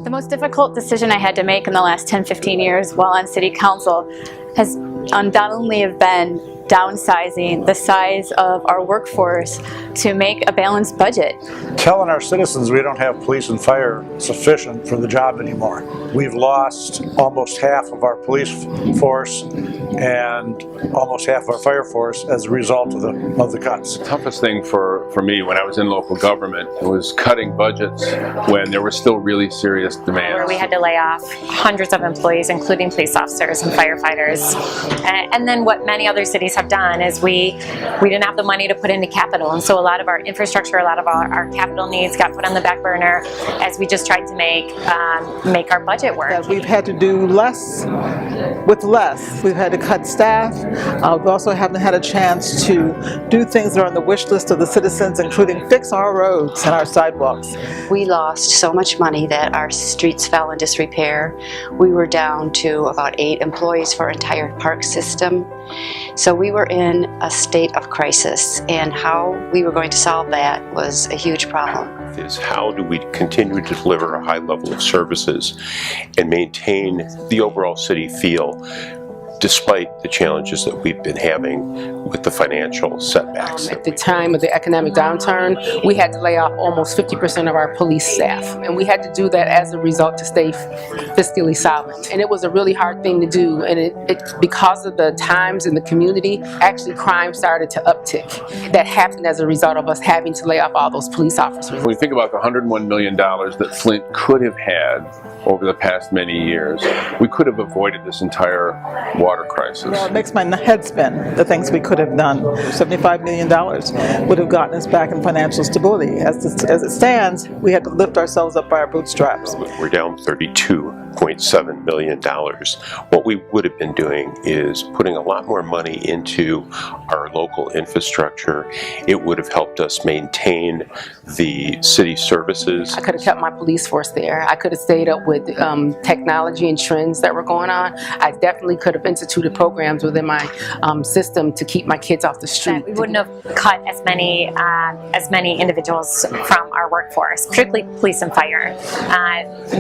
The most difficult decision I had to make in the last 10-15 years while on City Council has undoubtedly been downsizing the size of our workforce to make a balanced budget. Telling our citizens we don't have police and fire sufficient for the job anymore. We've lost almost half of our police force and almost half of our fire force as a result of the cuts. The toughest thing for me when I was in local government was cutting budgets when there were still really serious demands. Where we had to lay off hundreds of employees, including police officers and firefighters. And then what many other cities have done is we didn't have the money to put into capital, and so a lot of our infrastructure, a lot of our capital needs got put on the back burner as we just tried to make our budget work. We've had to do less with less. We've had to cut staff. We also haven't had a chance to do things that are on the wish list of the citizens, including fix our roads and our sidewalks. We lost so much money that our streets fell in disrepair. We were down to about 8 employees for our entire park system. So we were in a state of crisis, and how we were going to solve that was a huge problem. Is how do we continue to deliver a high level of services and maintain the overall city feel despite the challenges that we've been having with the financial setbacks. At the time of the economic downturn, we had to lay off almost 50% of our police staff, and we had to do that as a result to stay fiscally solvent. And it was a really hard thing to do, and it because of the times in the community, actually crime started to uptick. That happened as a result of us having to lay off all those police officers. When we think about the $101 million that Flint could have had over the past many years, we could have avoided this entire water crisis. Well, it makes my head spin, the things we could have done. $75 million would have gotten us back in financial stability. As it stands, we had to lift ourselves up by our bootstraps. We're down $32.7 million. What we would have been doing is putting a lot more money into our local infrastructure. It would have helped us maintain the city services. I could have kept my police force there. I could have stayed up with technology and trends that were going on. I definitely could have instituted programs within my system to keep my kids off the street. We wouldn't have cut as many individuals from our workforce, particularly police and fire.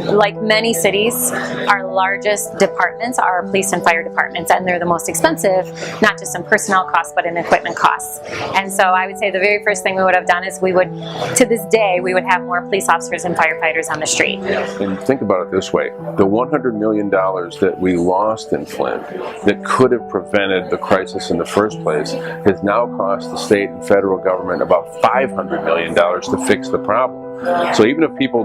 Like many cities, our largest departments are police and fire departments, and they're the most expensive, not just in personnel costs, but in equipment costs. And so I would say the very first thing we would have done is to this day, we would have more police officers and firefighters on the street. And think about it this way, the $100 million that we lost in Flint that could have prevented the crisis in the first place has now cost the state and federal government about $500 million to fix the problem. So even if people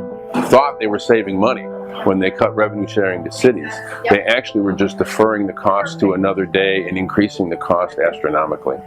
thought they were saving money when they cut revenue sharing to cities, they actually were just deferring the cost to another day and increasing the cost astronomically.